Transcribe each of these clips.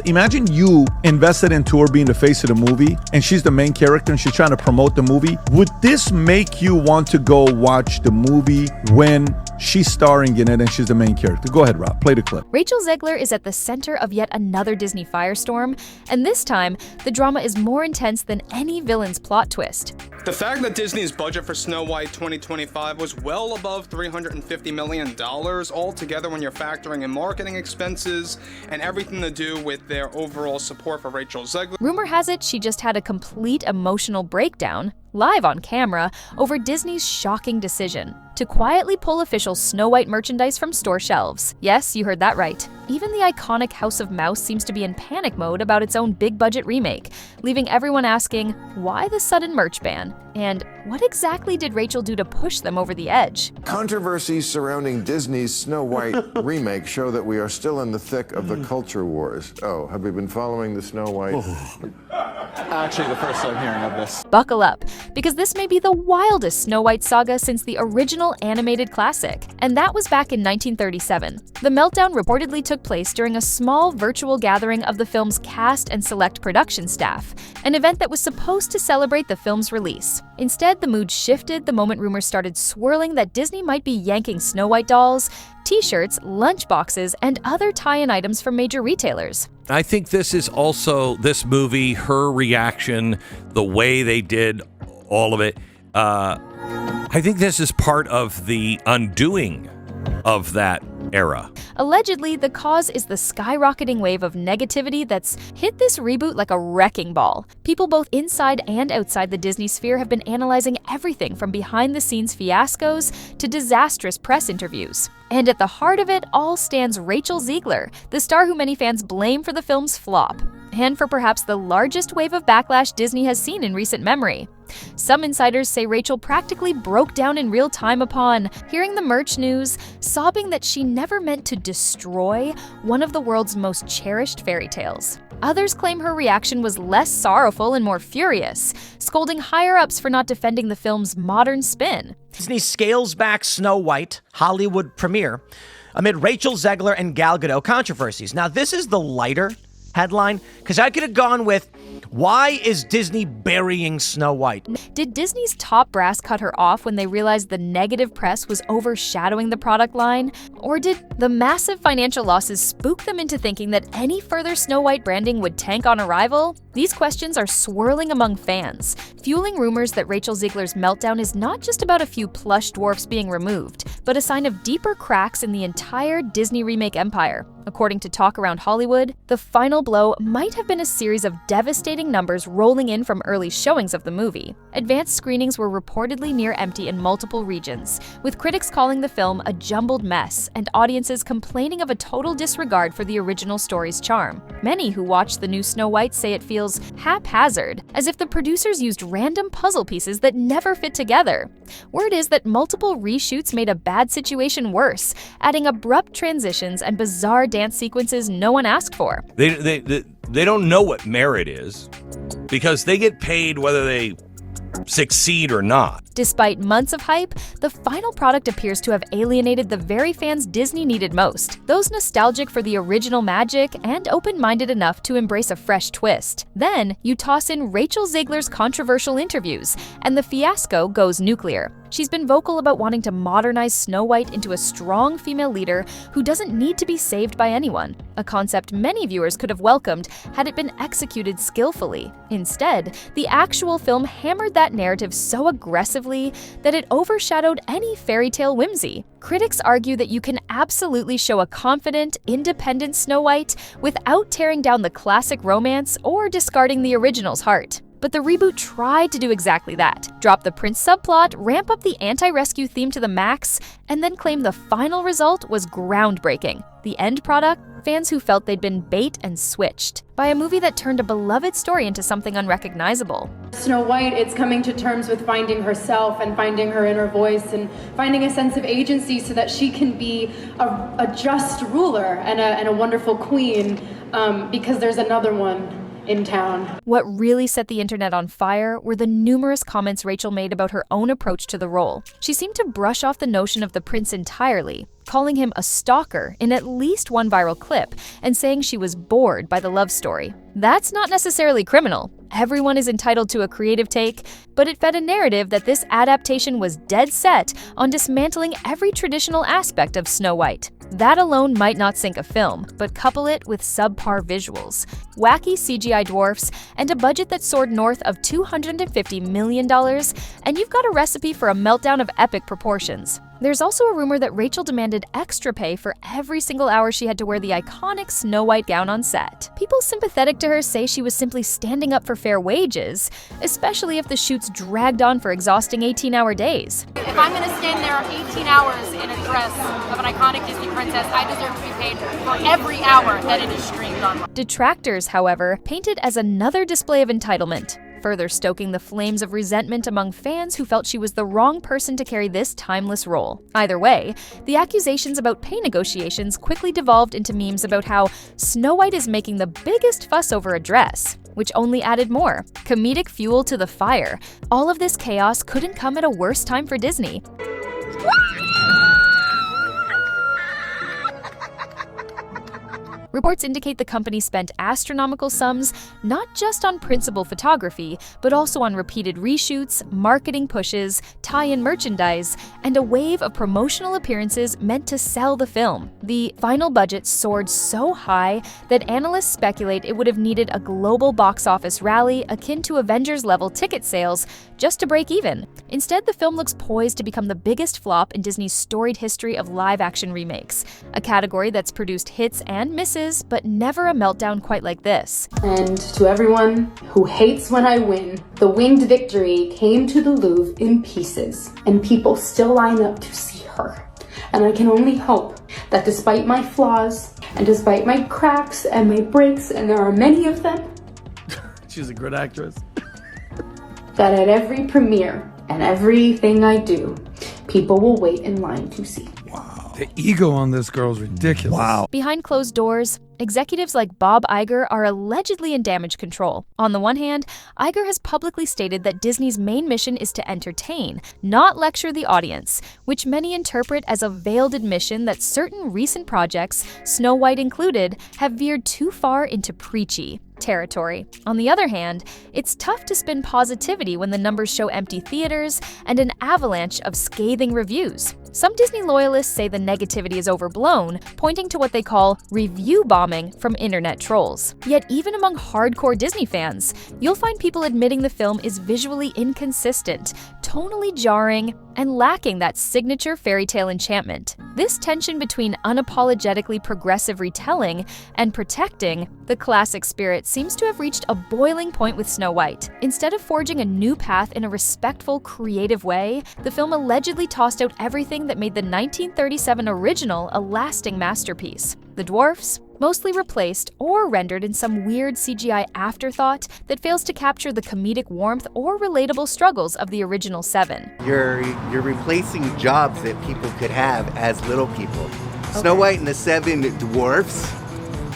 Imagine you invested into her being the face of the movie and she's the main character and she's trying to promote the movie. Would this make you want to go watch the movie when she's starring in it and she's the main character? Go ahead, Rob. Play the clip. Rachel Zegler is at the center of yet another Disney firestorm, and this time, the drama is more intense than any villain's plot twist. The fact that Disney's budget for Snow White 2025 was well above $350 million altogether when you're factoring in marketing expenses and everything to do with their overall support for Rachel Zegler. Rumor has it she just had a complete emotional breakdown, live on camera, over Disney's shocking decision to quietly pull official Snow White merchandise from store shelves. Yes, you heard that right. Even the iconic House of Mouse seems to be in panic mode about its own big-budget remake, leaving everyone asking, why the sudden merch ban? And what exactly did Rachel do to push them over the edge? Controversies surrounding Disney's Snow White remake show that we are still in the thick of the culture wars. Oh, have we been following the Snow White? Actually, the first time hearing of this. Buckle up, because this may be the wildest Snow White saga since the original animated classic, and that was back in 1937. The meltdown reportedly took place during a small virtual gathering of the film's cast and select production staff, an event that was supposed to celebrate the film's release. Instead, the mood shifted the moment rumors started swirling that Disney might be yanking Snow White dolls, t-shirts, lunchboxes, and other tie-in items from major retailers. I think this is also, this movie, her reaction, the way they did all of it, I think this is part of the undoing of that era. Allegedly, the cause is the skyrocketing wave of negativity that's hit this reboot like a wrecking ball. People both inside and outside the Disney sphere have been analyzing everything from behind-the-scenes fiascos to disastrous press interviews. And at the heart of it all stands Rachel Zegler, the star who many fans blame for the film's flop, and for perhaps the largest wave of backlash Disney has seen in recent memory. Some insiders say Rachel practically broke down in real time upon hearing the merch news, sobbing that she never meant to destroy one of the world's most cherished fairy tales. Others claim her reaction was less sorrowful and more furious, scolding higher-ups for not defending the film's modern spin. Disney scales back Snow White Hollywood premiere amid Rachel Zegler and Gal Gadot controversies. Now, this is the lighter headline, because I could have gone with, why is Disney burying Snow White? Did Disney's top brass cut her off when they realized the negative press was overshadowing the product line? Or did the massive financial losses spook them into thinking that any further Snow White branding would tank on arrival? These questions are swirling among fans, fueling rumors that Rachel Zegler's meltdown is not just about a few plush dwarfs being removed, but a sign of deeper cracks in the entire Disney remake empire. According to Talk Around Hollywood, the final blow might have been a series of devastating numbers rolling in from early showings of the movie. Advanced screenings were reportedly near empty in multiple regions, with critics calling the film a jumbled mess and audiences complaining of a total disregard for the original story's charm. Many who watched the new Snow White say it feels haphazard, as if the producers used random puzzle pieces that never fit together. Word is that multiple reshoots made a bad situation worse, adding abrupt transitions and bizarre dance sequences no one asked for. They don't know what merit is because they get paid whether they succeed or not. Despite months of hype, the final product appears to have alienated the very fans Disney needed most, those nostalgic for the original magic and open-minded enough to embrace a fresh twist. Then, you toss in Rachel Zegler's controversial interviews, and the fiasco goes nuclear. She's been vocal about wanting to modernize Snow White into a strong female leader who doesn't need to be saved by anyone, a concept many viewers could have welcomed had it been executed skillfully. Instead, the actual film hammered that narrative so aggressively that it overshadowed any fairy tale whimsy. Critics argue that you can absolutely show a confident, independent Snow White without tearing down the classic romance or discarding the original's heart. But the reboot tried to do exactly that. Drop the prince subplot, ramp up the anti-rescue theme to the max, and then claim the final result was groundbreaking. The end product? Fans who felt they'd been bait and switched by a movie that turned a beloved story into something unrecognizable. Snow White, it's coming to terms with finding herself and finding her inner voice and finding a sense of agency so that she can be a just ruler and a wonderful queen, because there's another one in town. What really set the internet on fire were the numerous comments Rachel made about her own approach to the role. She seemed to brush off the notion of the prince entirely, calling him a stalker in at least one viral clip, and saying she was bored by the love story. That's not necessarily criminal. Everyone is entitled to a creative take, but it fed a narrative that this adaptation was dead set on dismantling every traditional aspect of Snow White. That alone might not sink a film, but couple it with subpar visuals, wacky CGI dwarfs, and a budget that soared north of $250 million, and you've got a recipe for a meltdown of epic proportions. There's also a rumor that Rachel demanded extra pay for every single hour she had to wear the iconic Snow White gown on set. People sympathetic to her say she was simply standing up for fair wages, especially if the shoots dragged on for exhausting 18-hour days. If I'm going to stand there 18 hours in a dress of an iconic Disney princess, I deserve to be paid for every hour that it is streamed on. Detractors, however, painted as another display of entitlement, further stoking the flames of resentment among fans who felt she was the wrong person to carry this timeless role. Either way, the accusations about pay negotiations quickly devolved into memes about how Snow White is making the biggest fuss over a dress, which only added more comedic fuel to the fire. All of this chaos couldn't come at a worse time for Disney. Reports indicate the company spent astronomical sums not just on principal photography, but also on repeated reshoots, marketing pushes, tie-in merchandise, and a wave of promotional appearances meant to sell the film. The final budget soared so high that analysts speculate it would have needed a global box office rally akin to Avengers-level ticket sales just to break even. Instead, the film looks poised to become the biggest flop in Disney's storied history of live-action remakes, a category that's produced hits and misses, but never a meltdown quite like this. And to everyone who hates when I win, the winged victory came to the Louvre in pieces, and people still line up to see her. And I can only hope that despite my flaws, and despite my cracks and my breaks, and there are many of them, She's a good actress. that at every premiere and everything I do, people will wait in line to see. The ego on this girl is ridiculous. Wow. Behind closed doors, executives like Bob Iger are allegedly in damage control. On the one hand, Iger has publicly stated that Disney's main mission is to entertain, not lecture the audience, which many interpret as a veiled admission that certain recent projects, Snow White included, have veered too far into preachy territory. On the other hand, it's tough to spin positivity when the numbers show empty theaters and an avalanche of scathing reviews. Some Disney loyalists say the negativity is overblown, pointing to what they call review bombing from internet trolls. Yet even among hardcore Disney fans, you'll find people admitting the film is visually inconsistent, tonally jarring, and lacking that signature fairy tale enchantment. This tension between unapologetically progressive retelling and protecting the classic spirit seems to have reached a boiling point with Snow White. Instead of forging a new path in a respectful, creative way, the film allegedly tossed out everything that made the 1937 original a lasting masterpiece. The dwarfs, mostly replaced or rendered in some weird CGI afterthought that fails to capture the comedic warmth or relatable struggles of the original 7. You're replacing jobs that people could have as little people. Okay. Snow White and the 7 dwarfs,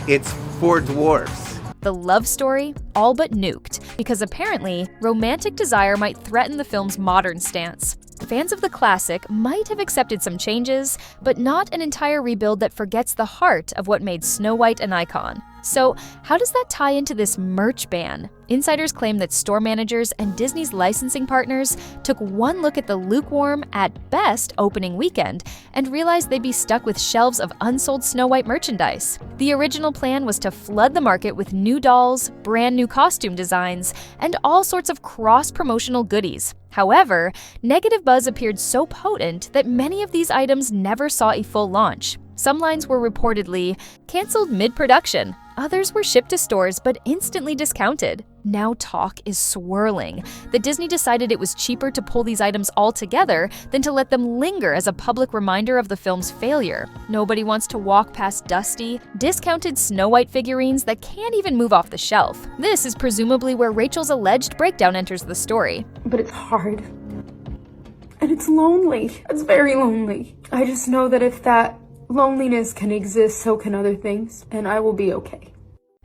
it's 4 dwarfs. The love story all but nuked, because apparently romantic desire might threaten the film's modern stance. Fans of the classic might have accepted some changes, but not an entire rebuild that forgets the heart of what made Snow White an icon. So, how does that tie into this merch ban? Insiders claim that store managers and Disney's licensing partners took one look at the lukewarm, at best, opening weekend and realized they'd be stuck with shelves of unsold Snow White merchandise. The original plan was to flood the market with new dolls, brand new costume designs, and all sorts of cross-promotional goodies. However, negative buzz appeared so potent that many of these items never saw a full launch. Some lines were reportedly canceled mid-production. Others were shipped to stores but instantly discounted. Now talk is swirling that Disney decided it was cheaper to pull these items all together than to let them linger as a public reminder of the film's failure. Nobody wants to walk past dusty, discounted Snow White figurines that can't even move off the shelf. This is presumably where Rachel's alleged breakdown enters the story. But it's hard. And it's lonely. It's very lonely. I just know that if that loneliness can exist, so can other things, and I will be okay.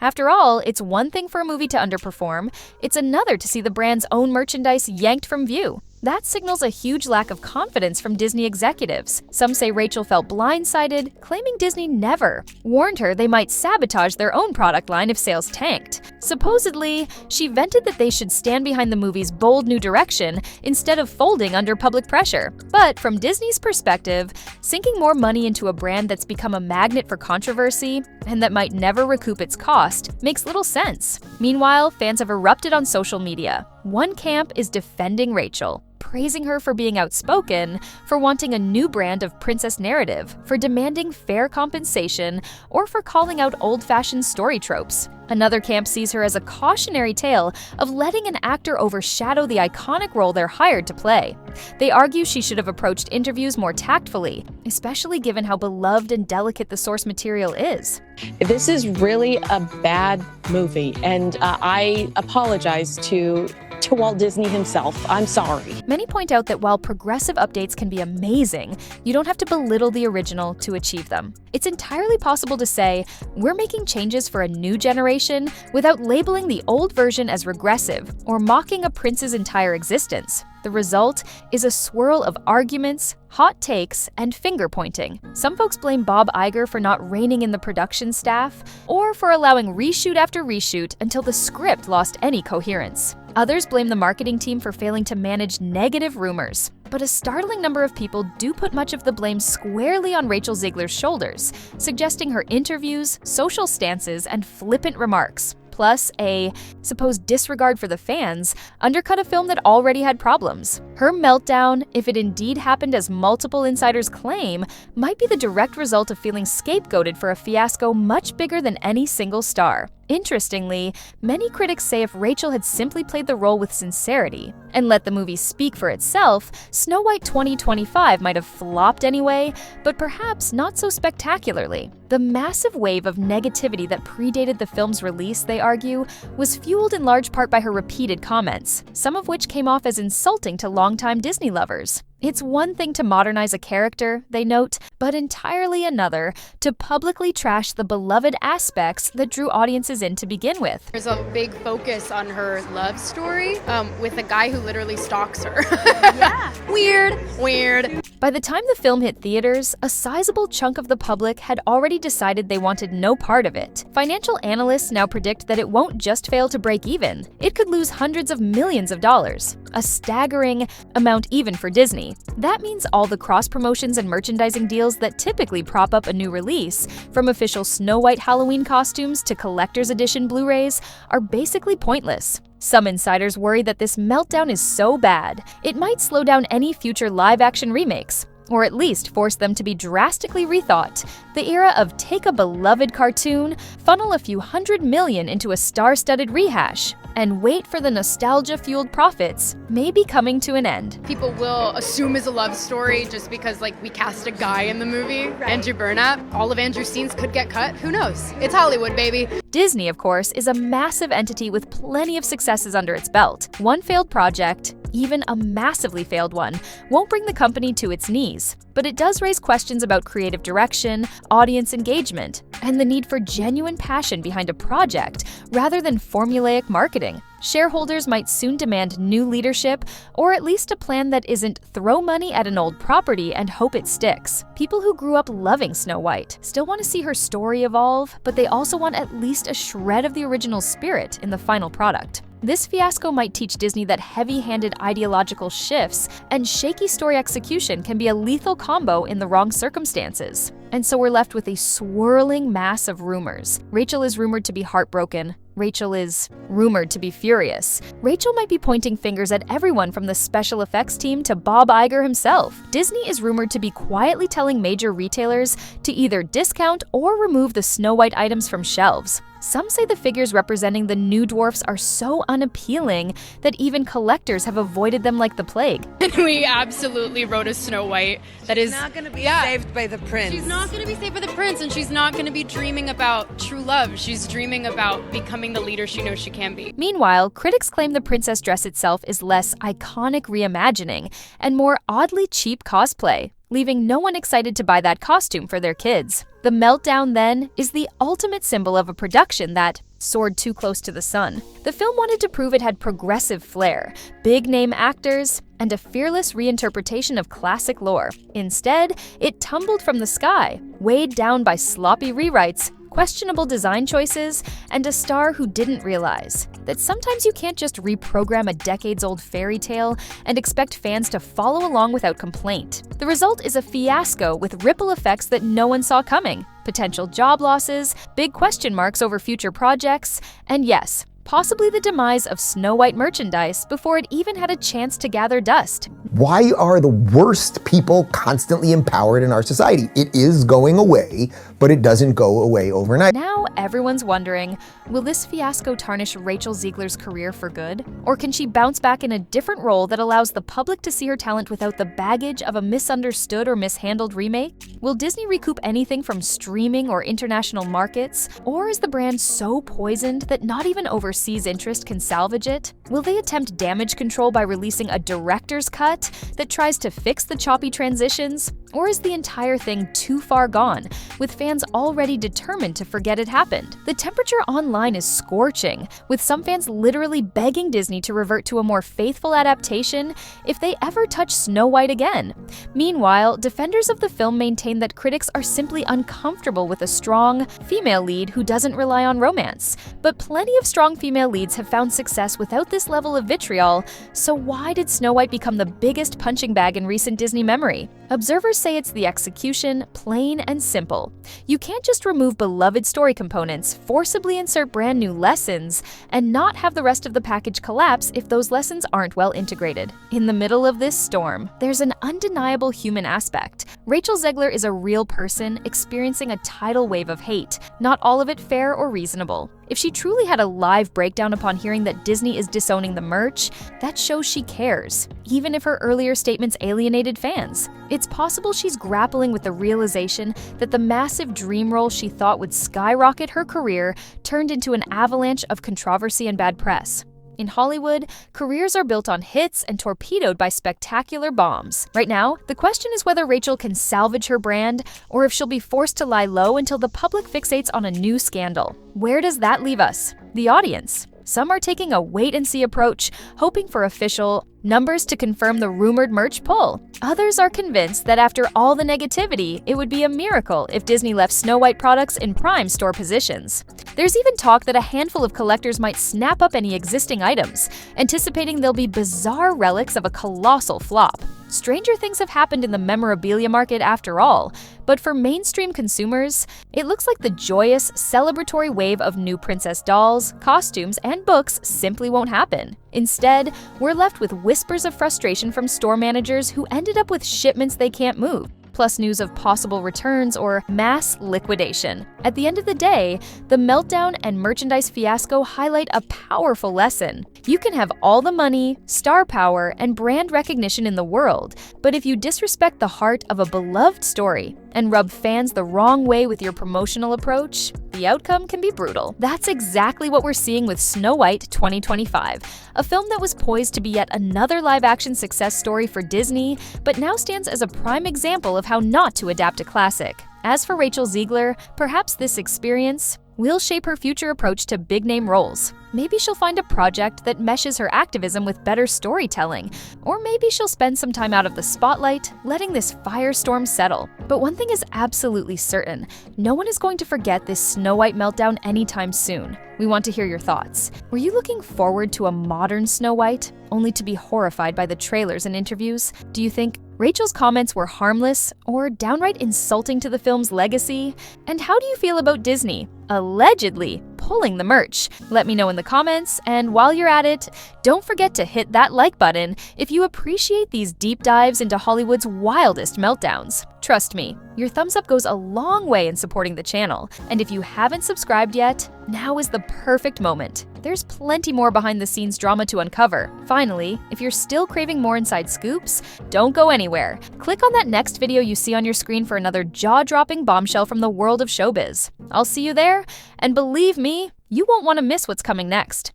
After all, it's one thing for a movie to underperform, it's another to see the brand's own merchandise yanked from view. That signals a huge lack of confidence from Disney executives. Some say Rachel felt blindsided, claiming Disney never warned her they might sabotage their own product line if sales tanked. Supposedly, she vented that they should stand behind the movie's bold new direction instead of folding under public pressure. But from Disney's perspective, sinking more money into a brand that's become a magnet for controversy and that might never recoup its cost makes little sense. Meanwhile, fans have erupted on social media. One camp is defending Rachel, praising her for being outspoken, for wanting a new brand of princess narrative, for demanding fair compensation, or for calling out old-fashioned story tropes. Another camp sees her as a cautionary tale of letting an actor overshadow the iconic role they're hired to play. They argue she should have approached interviews more tactfully, especially given how beloved and delicate the source material is. This is really a bad movie, and I apologize to Walt Disney himself. I'm sorry. Many point out that while progressive updates can be amazing, you don't have to belittle the original to achieve them. It's entirely possible to say, we're making changes for a new generation without labeling the old version as regressive or mocking a prince's entire existence. The result is a swirl of arguments, hot takes, and finger-pointing. Some folks blame Bob Iger for not reining in the production staff, or for allowing reshoot after reshoot until the script lost any coherence. Others blame the marketing team for failing to manage negative rumors. But a startling number of people do put much of the blame squarely on Rachel Zegler's shoulders, suggesting her interviews, social stances, and flippant remarks, plus a supposed disregard for the fans, undercut a film that already had problems. Her meltdown, if it indeed happened as multiple insiders claim, might be the direct result of feeling scapegoated for a fiasco much bigger than any single star. Interestingly, many critics say if Rachel had simply played the role with sincerity and let the movie speak for itself, Snow White 2025 might have flopped anyway, but perhaps not so spectacularly. The massive wave of negativity that predated the film's release, they argue, was fueled in large part by her repeated comments, some of which came off as insulting to longtime Disney lovers. It's one thing to modernize a character, they note, but entirely another to publicly trash the beloved aspects that drew audiences in to begin with. There's a big focus on her love story with a guy who literally stalks her. Yeah. Weird. By the time the film hit theaters, a sizable chunk of the public had already decided they wanted no part of it. Financial analysts now predict that it won't just fail to break even, it could lose hundreds of millions of dollars, a staggering amount even for Disney. That means all the cross-promotions and merchandising deals that typically prop up a new release, from official Snow White Halloween costumes to collector's edition Blu-rays, are basically pointless. Some insiders worry that this meltdown is so bad, it might slow down any future live-action remakes, or at least force them to be drastically rethought. The era of take a beloved cartoon, funnel a few $100 million into a star-studded rehash, and wait for the nostalgia-fueled profits may be coming to an end. People will assume it's a love story just because, we cast a guy in the movie, right. Andrew Burnap. All of Andrew's scenes could get cut. Who knows? It's Hollywood, baby. Disney, of course, is a massive entity with plenty of successes under its belt. One failed project, even a massively failed one, won't bring the company to its knees. But it does raise questions about creative direction, audience engagement, and the need for genuine passion behind a project rather than formulaic marketing. Shareholders might soon demand new leadership, or at least a plan that isn't throw money at an old property and hope it sticks. People who grew up loving Snow White still want to see her story evolve, but they also want at least a shred of the original spirit in the final product. This fiasco might teach Disney that heavy-handed ideological shifts and shaky story execution can be a lethal combo in the wrong circumstances. And so we're left with a swirling mass of rumors. Rachel is rumored to be heartbroken. Rachel is rumored to be furious. Rachel might be pointing fingers at everyone from the special effects team to Bob Iger himself. Disney is rumored to be quietly telling major retailers to either discount or remove the Snow White items from shelves. Some say the figures representing the new dwarfs are so unappealing that even collectors have avoided them like the plague. We absolutely wrote a Snow White that is not going to be saved by the prince. She's not going to be saved by the prince, and she's not going to be dreaming about true love. She's dreaming about becoming the leader she knows she can be. Meanwhile, critics claim the princess dress itself is less iconic reimagining and more oddly cheap cosplay. leaving no one excited to buy that costume for their kids. The meltdown, then, is the ultimate symbol of a production that soared too close to the sun. The film wanted to prove it had progressive flair, big-name actors, and a fearless reinterpretation of classic lore. Instead, it tumbled from the sky, weighed down by sloppy rewrites, questionable design choices, and a star who didn't realize that sometimes you can't just reprogram a decades-old fairy tale and expect fans to follow along without complaint. The result is a fiasco with ripple effects that no one saw coming, potential job losses, big question marks over future projects, and yes, possibly the demise of Snow White merchandise before it even had a chance to gather dust. Why are the worst people constantly empowered in our society? It is going away, but it doesn't go away overnight. Now everyone's wondering, will this fiasco tarnish Rachel Zegler's career for good? Or can she bounce back in a different role that allows the public to see her talent without the baggage of a misunderstood or mishandled remake? Will Disney recoup anything from streaming or international markets? Or is the brand so poisoned that not even overseas interest can salvage it? Will they attempt damage control by releasing a director's cut that tries to fix the choppy transitions? Or is the entire thing too far gone, with fans already determined to forget it happened? The temperature online is scorching, with some fans literally begging Disney to revert to a more faithful adaptation if they ever touch Snow White again. Meanwhile, defenders of the film maintain that critics are simply uncomfortable with a strong female lead who doesn't rely on romance. But plenty of strong female leads have found success without this level of vitriol, so why did Snow White become the biggest punching bag in recent Disney memory? Observers say it's the execution, plain and simple. You can't just remove beloved story components, forcibly insert brand new lessons, and not have the rest of the package collapse if those lessons aren't well integrated. In the middle of this storm, there's an undeniable human aspect. Rachel Zegler is a real person experiencing a tidal wave of hate, not all of it fair or reasonable. If she truly had a live breakdown upon hearing that Disney is disowning the merch, that shows she cares, even if her earlier statements alienated fans. It's possible she's grappling with the realization that the massive dream role she thought would skyrocket her career turned into an avalanche of controversy and bad press. In Hollywood, careers are built on hits and torpedoed by spectacular bombs. Right now, the question is whether Rachel can salvage her brand or if she'll be forced to lie low until the public fixates on a new scandal. Where does that leave us? The audience. Some are taking a wait-and-see approach, hoping for official numbers to confirm the rumored merch pull. Others are convinced that after all the negativity, it would be a miracle if Disney left Snow White products in prime store positions. There's even talk that a handful of collectors might snap up any existing items, anticipating they'll be bizarre relics of a colossal flop. Stranger things have happened in the memorabilia market after all, but for mainstream consumers, it looks like the joyous, celebratory wave of new princess dolls, costumes, and books simply won't happen. Instead, we're left with whispers of frustration from store managers who ended up with shipments they can't move, plus news of possible returns or mass liquidation. At the end of the day, the meltdown and merchandise fiasco highlight a powerful lesson. You can have all the money, star power, and brand recognition in the world, but if you disrespect the heart of a beloved story and rub fans the wrong way with your promotional approach, the outcome can be brutal. That's exactly what we're seeing with Snow White 2025, a film that was poised to be yet another live-action success story for Disney, but now stands as a prime example of how not to adapt a classic. As for Rachel Zegler, perhaps this experience will shape her future approach to big-name roles. Maybe she'll find a project that meshes her activism with better storytelling, or maybe she'll spend some time out of the spotlight, letting this firestorm settle. But one thing is absolutely certain, no one is going to forget this Snow White meltdown anytime soon. We want to hear your thoughts. Were you looking forward to a modern Snow White, only to be horrified by the trailers and interviews? Do you think Rachel's comments were harmless or downright insulting to the film's legacy? And how do you feel about Disney allegedly pulling the merch? Let me know in the comments, and while you're at it, don't forget to hit that like button if you appreciate these deep dives into Hollywood's wildest meltdowns. Trust me, your thumbs up goes a long way in supporting the channel, and if you haven't subscribed yet, now is the perfect moment. There's plenty more behind-the-scenes drama to uncover. Finally, if you're still craving more inside scoops, don't go anywhere. Click on that next video you see on your screen for another jaw-dropping bombshell from the world of showbiz. I'll see you there, and believe me, you won't want to miss what's coming next.